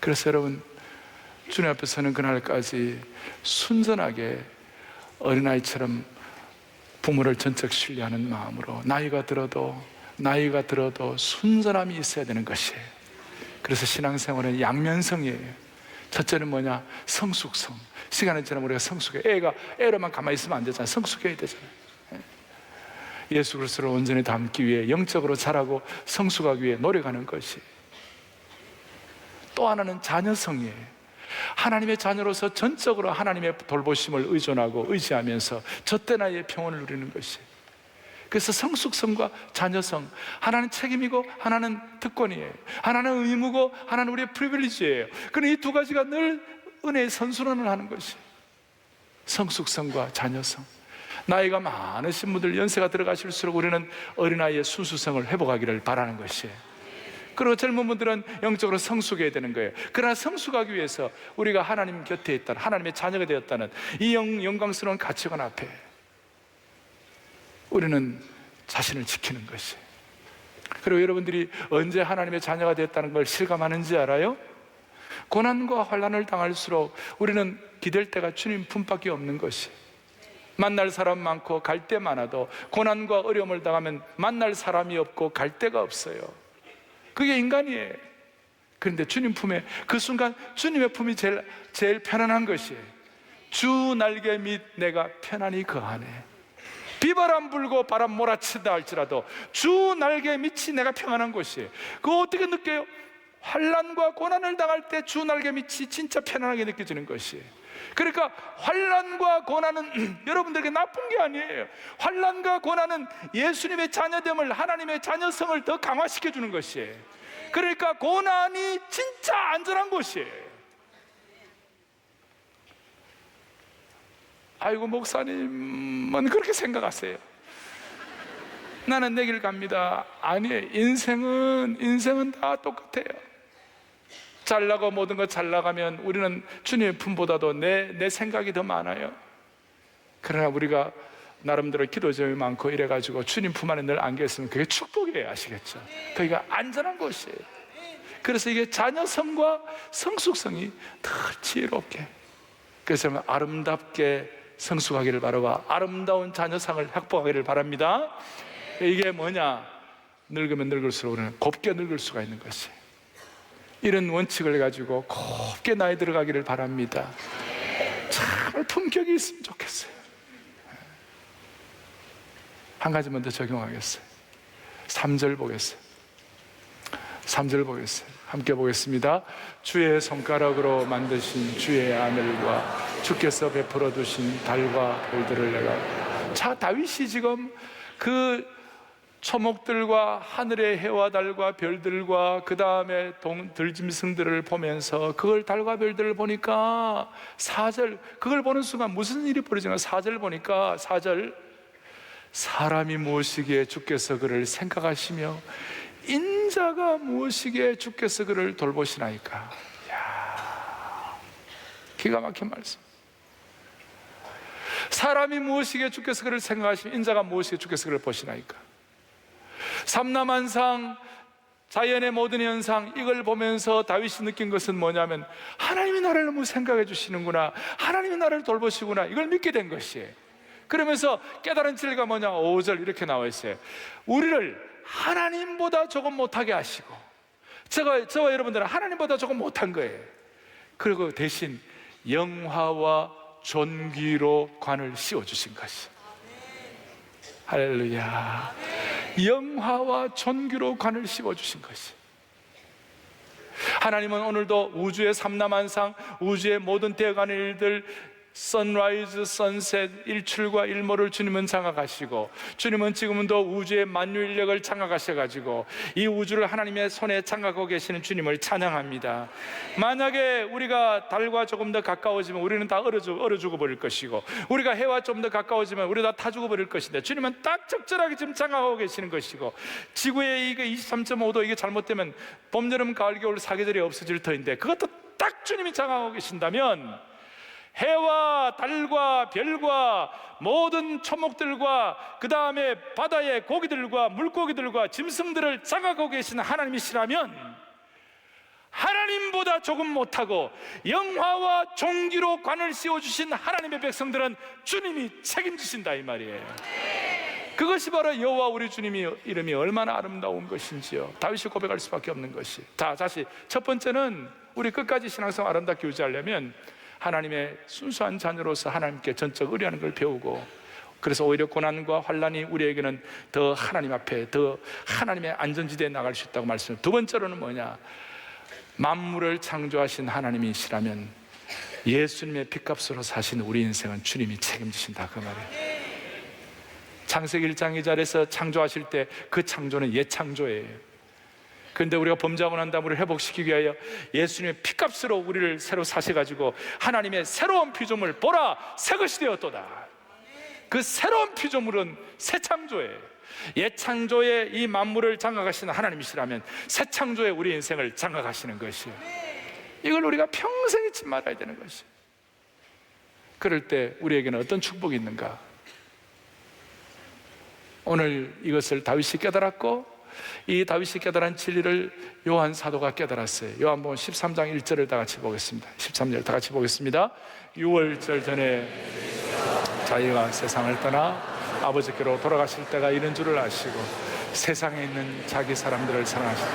그래서 여러분, 주님 앞에 서는 그날까지 순전하게 어린아이처럼 부모를 전적 신뢰하는 마음으로 나이가 들어도 순전함이 있어야 되는 것이에요. 그래서 신앙생활은 양면성이에요. 첫째는 뭐냐? 성숙성. 시간이 지나면 우리가 성숙해. 애로만 가만히 있으면 안 되잖아요. 성숙해야 되잖아요. 예수 그리스도를 온전히 닮기 위해, 영적으로 자라고 성숙하기 위해 노력하는 것이. 또 하나는 자녀성이에요. 하나님의 자녀로서 전적으로 하나님의 돌보심을 의존하고 의지하면서 젖대나의 평온을 누리는 것이. 그래서 성숙성과 자녀성, 하나는 책임이고 하나는 특권이에요. 하나는 의무고 하나는 우리의 프리빌리지예요. 그런데 이 두 가지가 늘 은혜의 선순환을 하는 것이 성숙성과 자녀성. 나이가 많으신 분들, 연세가 들어가실수록 우리는 어린아이의 순수성을 회복하기를 바라는 것이에요. 그리고 젊은 분들은 영적으로 성숙해야 되는 거예요. 그러나 성숙하기 위해서 우리가 하나님 곁에 있다는, 하나님의 자녀가 되었다는 이 영광스러운 가치관 앞에 우리는 자신을 지키는 것이에요. 그리고 여러분들이 언제 하나님의 자녀가 되었다는 걸 실감하는지 알아요? 고난과 환난을 당할수록 우리는 기댈 때가 주님 품밖에 없는 것이, 만날 사람 많고 갈 데 많아도 고난과 어려움을 당하면 만날 사람이 없고 갈 데가 없어요. 그게 인간이에요. 그런데 주님 품에, 그 순간 주님의 품이 제일 편안한 것이에요. 주 날개 밑 내가 편안히 거하네. 비바람 불고 바람 몰아친다 할지라도 주 날개 밑이 내가 평안한 곳이에요. 그거 어떻게 느껴요? 환난과 고난을 당할 때 주 날개 밑이 진짜 편안하게 느껴지는 것이에요. 그러니까 환난과 고난은 여러분들에게 나쁜 게 아니에요. 환난과 고난은 예수님의 자녀됨을, 하나님의 자녀성을 더 강화시켜 주는 것이에요. 그러니까 고난이 진짜 안전한 곳이에요. 아이고, 목사님은 그렇게 생각하세요. 나는 내 길 갑니다. 아니에요. 인생은 다 똑같아요. 잘나고 모든 것 잘 나가면 우리는 주님의 품보다도 내 생각이 더 많아요. 그러나 우리가 나름대로 기도점이 많고 이래가지고 주님 품 안에 늘 안겨 있으면 그게 축복이에요. 아시겠죠? 그러니까 안전한 곳이에요. 그래서 이게 자녀성과 성숙성이 더 지혜롭게, 그래서 아름답게 성숙하기를 바라고 아름다운 자녀상을 확보하기를 바랍니다. 이게 뭐냐? 늙으면 늙을수록 우리는 곱게 늙을 수가 있는 것이에요. 이런 원칙을 가지고 곱게 나이 들어가기를 바랍니다. 정말 품격이 있으면 좋겠어요. 한 가지만 더 적용하겠어요. 3절 보겠어요. 3절 보겠어요. 함께 보겠습니다. 주의 손가락으로 만드신 주의 하늘과 주께서 베풀어 두신 달과 별들을 내가. 자, 다윗이 지금 그 초목들과 하늘의 해와 달과 별들과 그 다음에 들짐승들을 보면서 그걸 달과 별들을 보니까 4절, 그걸 보는 순간 무슨 일이 벌어지나? 4절 보니까 4절, 사람이 무엇이기에 주께서 그를 생각하시며 인자가 무엇이기에 주께서 그를 돌보시나이까. 이야, 기가 막힌 말씀. 사람이 무엇이기에 주께서 그를 생각하시며 인자가 무엇이기에 주께서 그를 보시나이까. 삼라만상, 자연의 모든 현상, 이걸 보면서 다윗이 느낀 것은 뭐냐면 하나님이 나를 너무 생각해 주시는구나, 하나님이 나를 돌보시구나, 이걸 믿게 된 것이에요. 그러면서 깨달은 진리가 뭐냐? 5절 이렇게 나와 있어요. 우리를 하나님보다 조금 못하게 하시고, 저와 여러분들은 하나님보다 조금 못한 거예요. 그리고 대신 영화와 존귀로 관을 씌워주신 것이. 할렐루야. 영화와 존귀로 관을 씌워주신 것이. 하나님은 오늘도 우주의 삼라만상, 우주의 모든 되어가는 일들, 선라이즈, 선셋, 일출과 일몰을 주님은 장악하시고, 주님은 지금도 우주의 만유인력을 장악하셔가지고 이 우주를 하나님의 손에 장악하고 계시는 주님을 찬양합니다. 만약에 우리가 달과 조금 더 가까워지면 우리는 다 얼어 죽어버릴 것이고, 우리가 해와 좀 더 가까워지면 우리 다 죽어버릴 것인데, 주님은 딱 적절하게 지금 장악하고 계시는 것이고, 지구의 이게 23.5도 이게 잘못되면 봄, 여름, 가을, 겨울 사계절이 없어질 터인데 그것도 딱 주님이 장악하고 계신다면 해와 달과 별과 모든 초목들과 그 다음에 바다의 고기들과 물고기들과 짐승들을 장악하고 계시는 하나님이시라면 하나님보다 조금 못하고 영화와 존귀로 관을 씌워주신 하나님의 백성들은 주님이 책임지신다, 이 말이에요. 그것이 바로 여호와 우리 주님이 이름이 얼마나 아름다운 것인지요. 다윗이 고백할 수밖에 없는 것이. 자, 다시 첫 번째는 우리 끝까지 신앙생활 아름답게 유지하려면 하나님의 순수한 자녀로서 하나님께 전적 의뢰하는 걸 배우고, 그래서 오히려 고난과 환난이 우리에게는 더 하나님 앞에, 더 하나님의 안전지대에 나갈 수 있다고 말씀해요. 두 번째로는 뭐냐? 만물을 창조하신 하나님이시라면 예수님의 핏값으로 사신 우리 인생은 주님이 책임지신다, 그 말이에요. 창세기 1장 2절에서 창조하실 때 그 창조는 예창조예요. 그런데 우리가 범죄하고 난 다음에 우리를 회복시키기 위하여 예수님의 피값으로 우리를 새로 사셔가지고 하나님의 새로운 피조물, 보라 새것이 되었도다. 그 새로운 피조물은 새 창조예요. 예창조의 이 만물을 장악하시는 하나님이시라면 새 창조의 우리 인생을 장악하시는 것이에요. 이걸 우리가 평생 잊지 말아야 되는 것이에요. 그럴 때 우리에게는 어떤 축복이 있는가? 오늘 이것을 다윗이 깨달았고 이 다윗이 깨달은 진리를 요한 사도가 깨달았어요. 요한복음 13장 1절을 다 같이 보겠습니다. 13절 다 같이 보겠습니다. 6월절 전에 자기가 세상을 떠나 아버지께로 돌아가실 때가 이른 줄을 아시고 세상에 있는 자기 사람들을 사랑하시고.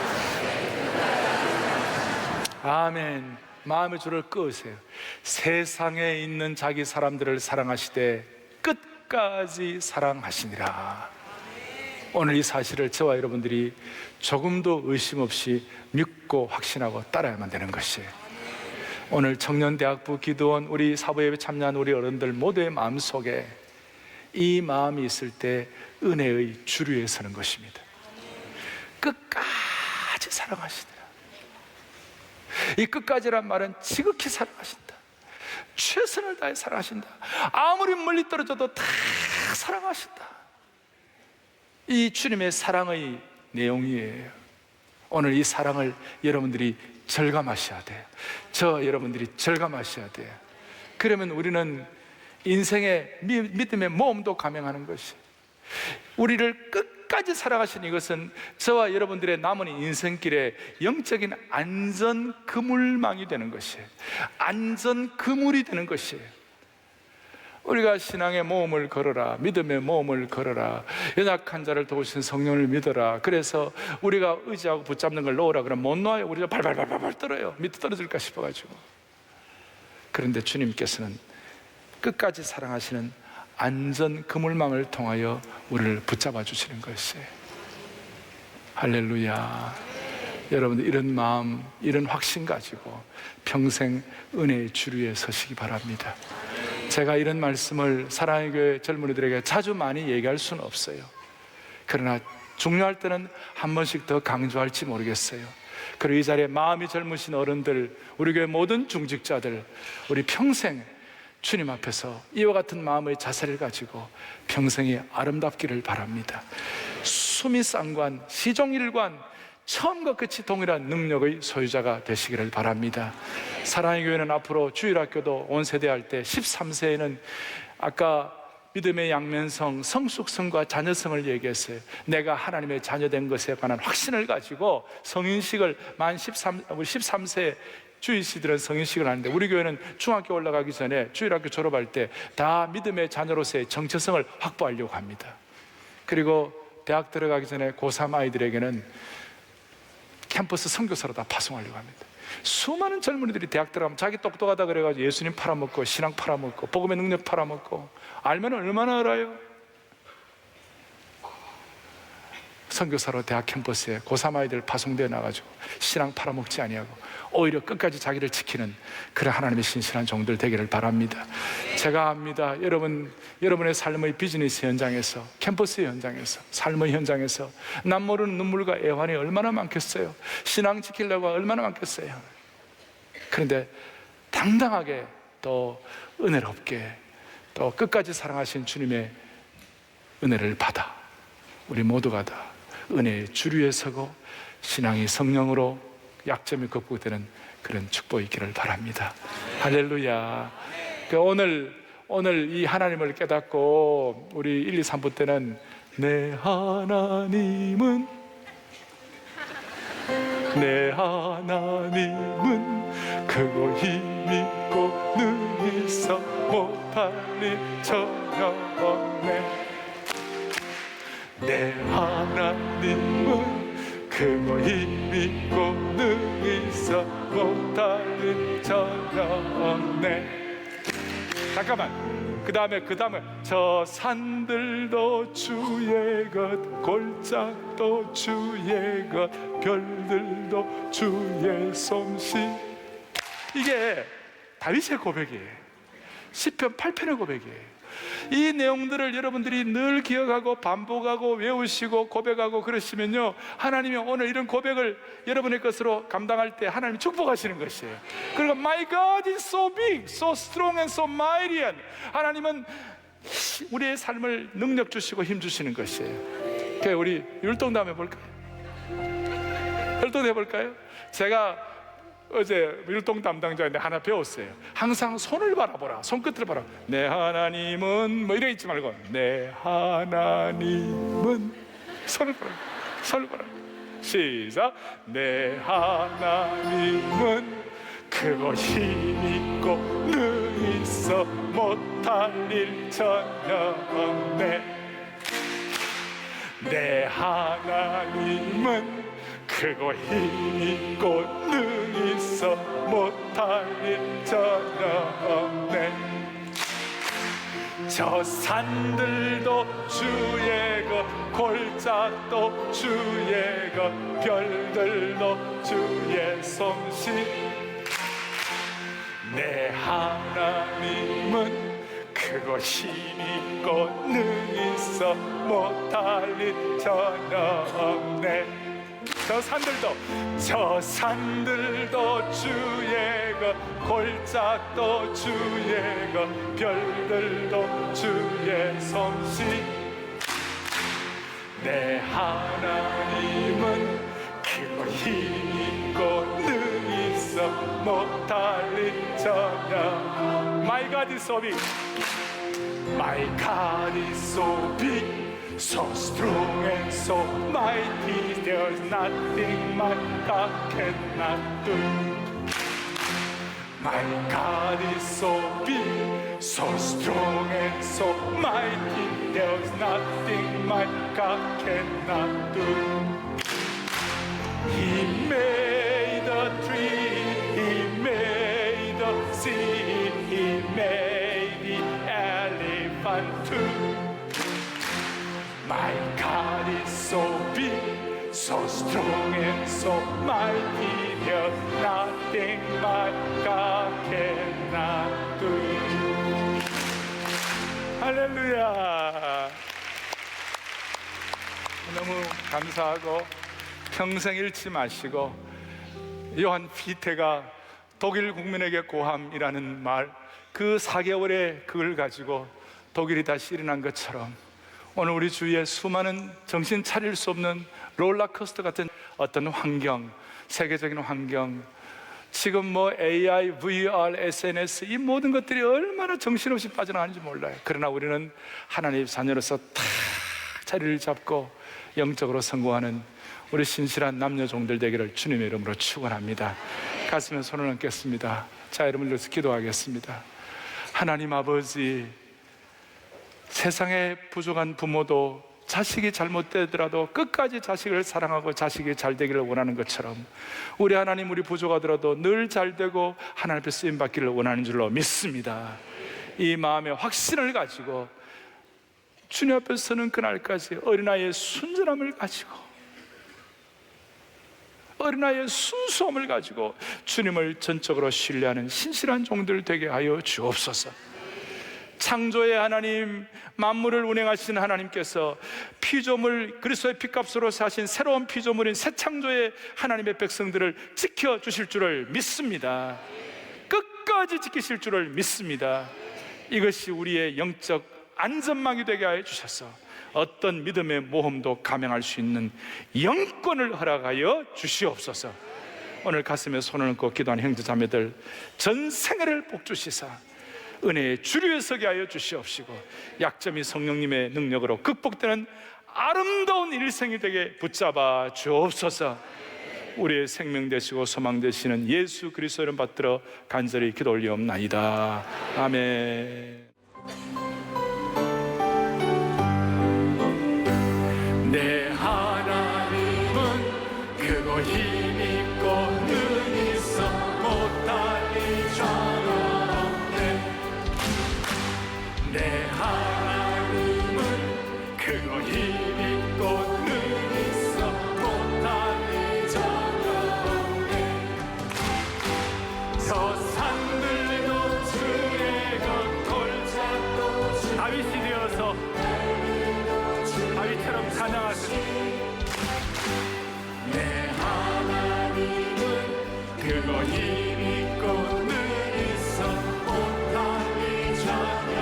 아멘. 마음의 줄을 끄으세요. 세상에 있는 자기 사람들을 사랑하시되 끝까지 사랑하시니라. 오늘 이 사실을 저와 여러분들이 조금도 의심 없이 믿고 확신하고 따라야만 되는 것이에요. 오늘 청년대학부 기도원, 우리 사부예배 참여한 우리 어른들 모두의 마음속에 이 마음이 있을 때 은혜의 줄 위에 서는 것입니다. 끝까지 사랑하시니라. 이 끝까지란 말은 지극히 사랑하신다, 최선을 다해 사랑하신다, 아무리 멀리 떨어져도 다 사랑하신다. 이 주님의 사랑의 내용이에요. 오늘 이 사랑을 여러분들이 절감하셔야 돼요. 저 여러분들이 절감하셔야 돼요. 그러면 우리는 인생의 믿음의 모험도 감행하는 것이, 우리를 끝까지 사랑하신 이것은 저와 여러분들의 남은 인생길에 영적인 안전 그물망이 되는 것이에요. 안전 그물이 되는 것이에요. 우리가 신앙의 모험을 걸어라, 믿음의 모험을 걸어라, 연약한 자를 도우신 성령을 믿어라. 그래서 우리가 의지하고 붙잡는 걸 놓으라 그러면 못 놓아요. 우리가 발발발발 떨어요. 밑에 떨어질까 싶어가지고. 그런데 주님께서는 끝까지 사랑하시는 안전 그물망을 통하여 우리를 붙잡아 주시는 것이에요. 할렐루야. 여러분들 이런 마음, 이런 확신 가지고 평생 은혜의 줄 위에 서시기 바랍니다. 제가 이런 말씀을 사랑의 교회 젊은이들에게 자주 많이 얘기할 수는 없어요. 그러나 중요할 때는 한 번씩 더 강조할지 모르겠어요. 그리고 이 자리에 마음이 젊으신 어른들, 우리 교회 모든 중직자들, 우리 평생 주님 앞에서 이와 같은 마음의 자세를 가지고 평생이 아름답기를 바랍니다. 수미상관, 시종일관, 처음과 끝이 동일한 능력의 소유자가 되시기를 바랍니다. 사랑의 교회는 앞으로 주일학교도 온 세대 할 때 13세에는 아까 믿음의 양면성, 성숙성과 자녀성을 얘기했어요. 내가 하나님의 자녀된 것에 관한 확신을 가지고 성인식을 만 13세 주일시들은 성인식을 하는데, 우리 교회는 중학교 올라가기 전에 주일학교 졸업할 때 다 믿음의 자녀로서의 정체성을 확보하려고 합니다. 그리고 대학 들어가기 전에 고3 아이들에게는 캠퍼스 선교사로 다 파송하려고 합니다. 수많은 젊은이들이 대학 들어가면 자기 똑똑하다 그래가지고 예수님 팔아먹고 신앙 팔아먹고 복음의 능력 팔아먹고, 알면 얼마나 알아요? 선교사로 대학 캠퍼스에 고3 아이들 파송되어 나가지고 신앙 팔아먹지 아니하고 오히려 끝까지 자기를 지키는 그런 하나님의 신실한 종들 되기를 바랍니다. 제가 압니다. 여러분의 삶의 비즈니스 현장에서, 캠퍼스 현장에서, 삶의 현장에서 남 모르는 눈물과 애환이 얼마나 많겠어요. 신앙 지키려고 얼마나 많겠어요. 그런데 당당하게 또 은혜롭게 또 끝까지 사랑하신 주님의 은혜를 받아 우리 모두가 다 은혜의 줄 위에 서고 신앙이 성령으로 약점이 극복되는 그런 축복이 있기를 바랍니다. 할렐루야. 오늘 이 하나님을 깨닫고 우리 1, 2, 3부 때는 내 하나님은 크고 힘있고 능히 있어 못할 일 전혀 없네. 내 하나님은 크고 힘있고 능히 있어 못할 일 전혀 없네. 잠깐만, 그 다음에 저 산들도 주의 것, 골짜기도 주의 것, 별들도 주의 솜씨. 이게 다윗의 고백이에요. 시편 8편의 고백이에요. 이 내용들을 여러분들이 늘 기억하고 반복하고 외우시고 고백하고 그러시면요, 하나님이 오늘 이런 고백을 여러분의 것으로 감당할 때 하나님이 축복하시는 것이에요. 그리고 My God is so big, so strong and so mighty. 하나님은 우리의 삶을 능력 주시고 힘 주시는 것이에요. 그러니까 우리 율동도 한번 해볼까요? 율동도 해볼까요? 제가 어제 율동 담당자인데 하나 배웠어요. 항상 손을 바라보라, 손끝을 바라보라. 내 하나님은 뭐 이래 있지 말고 내 하나님은 손을 바라보라. 설거라. 시작. 내 하나님은 크고 힘있고 능히 있어 못할 일 전혀 없네. 내 하나님은 크고 힘있고 능히 있어 못할 일 전혀 없네. 저 산들도 주의 것, 골짜기도 주의 것, 별들도 주의 솜씨. 내 하나님은 크고 힘있고 능히 있어 못할 일 전혀 없네. 저 산들도 주의 것, 골짜기도 주의 것, 별들도 주의 솜씨. 내 하나님은 크고 힘있고 능히 있어 못할 일 전혀. My God is so big. My God is so big, so strong and so mighty. There's nothing my God cannot do. My God is so big, so strong and so mighty. There's nothing my God cannot do. He made a tree, He made the sea, He made the elephant too. My God is so big, so strong and so mighty. There's nothing my God cannot do. 할렐루야. 너무 감사하고 평생 잃지 마시고, 요한 피테가 독일 국민에게 고함이라는 말, 그 4개월의 그걸 가지고 독일이 다시 일어난 것처럼 오늘 우리 주위에 수많은 정신 차릴 수 없는 롤러코스터 같은 어떤 환경, 세계적인 환경, 지금 뭐 AI, VR, SNS 이 모든 것들이 얼마나 정신없이 빠져나가는지 몰라요. 그러나 우리는 하나님의 자녀로서 탁 자리를 잡고 영적으로 성공하는 우리 신실한 남녀 종들 되기를 주님의 이름으로 축원합니다. 가슴에 손을 얹겠습니다. 자, 여러분 들어서 기도하겠습니다. 하나님 아버지, 세상에 부족한 부모도 자식이 잘못되더라도 끝까지 자식을 사랑하고 자식이 잘 되기를 원하는 것처럼 우리 하나님, 우리 부족하더라도 늘 잘 되고 하나님 앞에 쓰임 받기를 원하는 줄로 믿습니다. 이 마음의 확신을 가지고 주님 앞에 서는 그날까지 어린아이의 순전함을 가지고, 어린아이의 순수함을 가지고 주님을 전적으로 신뢰하는 신실한 종들 되게 하여 주옵소서. 창조의 하나님, 만물을 운행하신 하나님께서 피조물, 그리스도의 피값으로 사신 새로운 피조물인 새 창조의 하나님의 백성들을 지켜주실 줄을 믿습니다. 끝까지 지키실 줄을 믿습니다. 이것이 우리의 영적 안전망이 되게 하여 주셔서 어떤 믿음의 모험도 감행할 수 있는 영권을 허락하여 주시옵소서. 오늘 가슴에 손을 얹고 기도하는 형제 자매들 전생애를 복주시사 은혜의 주류에 서게 하여 주시옵시고, 약점이 성령님의 능력으로 극복되는 아름다운 일생이 되게 붙잡아 주옵소서. 우리의 생명 되시고 소망 되시는 예수 그리스도 이름 받들어 간절히 기도 올리옵나이다. 아멘. 내 하나님은 크고 힘있고 능히 있어 못할 일 전혀 없네. 내 하나님은 크고 힘있고 능히 있어 못할 일 전혀 없네. 저 산들도 주의 것, 골짜기도 주의 것, 다윗이 되어서 다윗처럼 찬양하시고, 내 하나님은 크고 힘있고 능히 있어 못할 일 전혀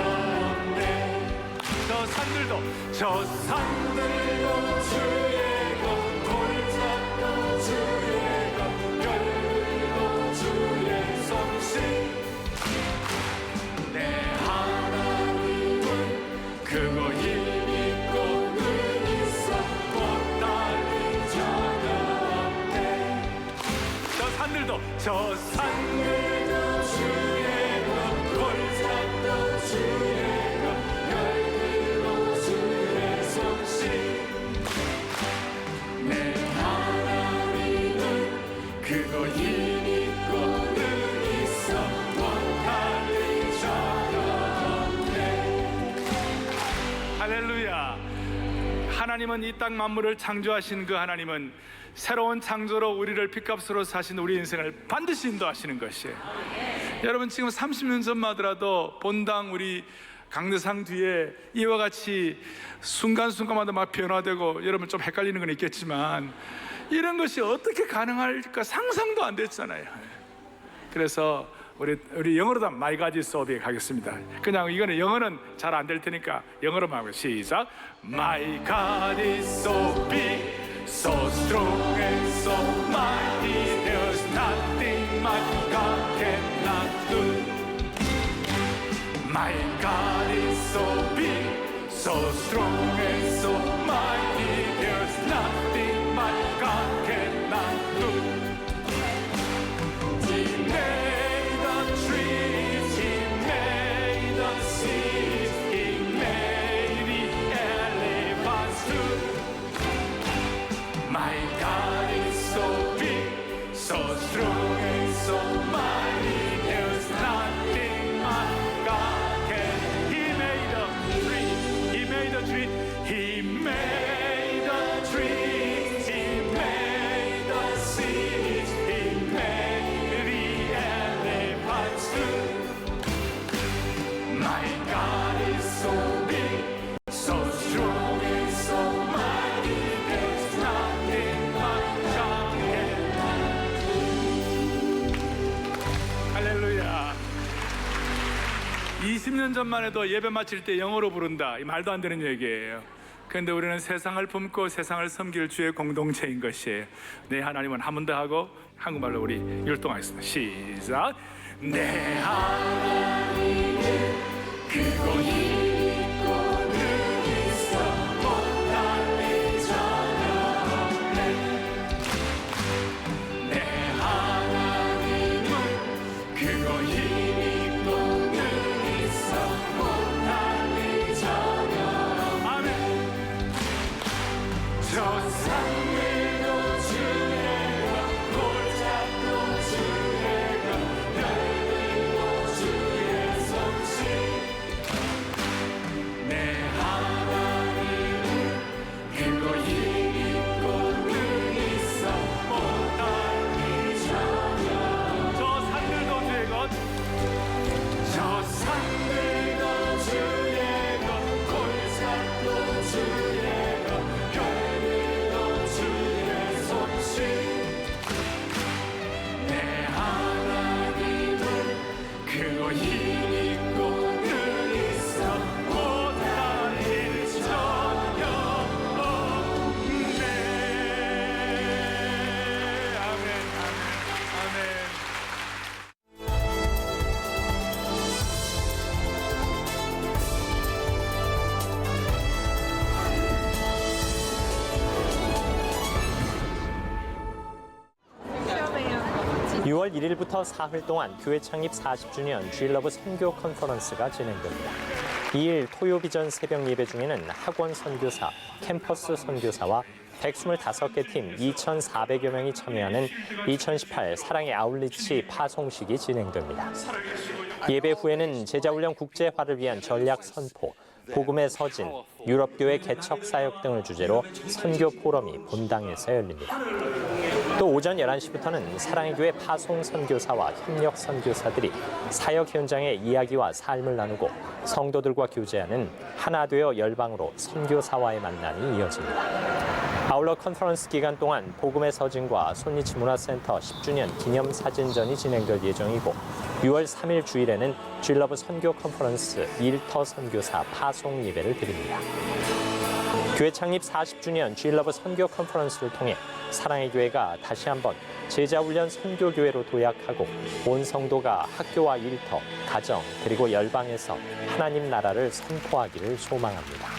없네. 저 산들도 주의 것, 골짜기도 주의 것, 별들도 주의 솜씨. 내 하나님은 크고 힘있고 능히 있어 못할 일 저 산들도 주의 것, 골짜기도 주의 것, 별들도 주의 솜씨. 내 하나님은 그곳 힘 있고 능 있어 원한을 전하네. 할렐루야. 하나님은 이 땅 만물을 창조하신 그 하나님은 새로운 창조로 우리를 핏값으로 사신 우리 인생을 반드시 인도하시는 것이에요. 여러분, 지금 30년 전만 하더라도 본당 우리 강대상 뒤에 이와 같이 순간순간마다 막 변화되고, 여러분 좀 헷갈리는 건 있겠지만 이런 것이 어떻게 가능할까 상상도 안 됐잖아요. 그래서 우리 영어로도 My God is so big 하겠습니다. 그냥 이거는 영어는 잘 안 될 테니까 영어로만 하고 시작. My God is so big, so strong and so mighty. There's nothing my God cannot do. My God is so big, so strong and so mighty. There's nothing my God cannot do. He made the trees, He made the seas, He made the elephants too. My God is so big, so strong and so mighty. There's nothing my God can. He made a tree, He made a tree, He made the trees, He made the seas, He made the elephants too. My God is so big, so strong and so mighty. There's nothing my God cannot do. 할렐루야. 20년 전만 해도 예배 마칠 때 영어로 부른다, 이 말도 안 되는 얘기예요. 그런데 우리는 세상을 품고 세상을 섬길 주의 공동체인 것이에요. 내 하나님은 한 번 더 하고 한국말로 우리 율동하겠습니다. 시작. 내 하나님은 그곳 힘 있고 능 있어 못할 일 전혀 없네. 내 하나님은 그곳 힘 있고 능 있어 못할 일 전혀 없네. 아멘. 저 산들도 주의 것, 골짜기도 주의 것, 별들도 주의 솜씨. 내 하나님은 그곳 힘 있고 능 있어 못할 일 전혀. 저 산들도 주의 것, 저 산들도 주의 것, 골짜기도 주의 것, 별들도 주의 솜씨. 내 하나님은 그곳 힘 있고 능 있어 못할 일 전혀 없네. 아멘, 아멘, 아멘. (6월 1일부터) 사흘 동안 교회 창립 40주년 주일러브 선교 컨퍼런스가 진행됩니다. 2일 토요비전 새벽 예배 중에는 학원 선교사, 캠퍼스 선교사와 125개 팀 2,400여 명이 참여하는 2018 사랑의 아울리치 파송식이 진행됩니다. 예배 후에는 제자훈련 국제화를 위한 전략 선포, 복음의 서진, 유럽교회 개척 사역 등을 주제로 선교 포럼이 본당에서 열립니다. 또 오전 11시부터는 사랑의 교회 파송 선교사와 협력 선교사들이 사역 현장의 이야기와 삶을 나누고 성도들과 교제하는 하나 되어 열방으로 선교사와의 만남이 이어집니다. 아울러 컨퍼런스 기간 동안 복음의 서진과 손니치 문화센터 10주년 기념 사진전이 진행될 예정이고 6월 3일 주일에는 주일러브 선교 컨퍼런스 1터 선교사 파송 예배를 드립니다. 교회 창립 40주년 주일러브 선교 컨퍼런스를 통해 사랑의 교회가 다시 한번 제자훈련 선교교회로 도약하고 온 성도가 학교와 일터, 가정 그리고 열방에서 하나님 나라를 선포하기를 소망합니다.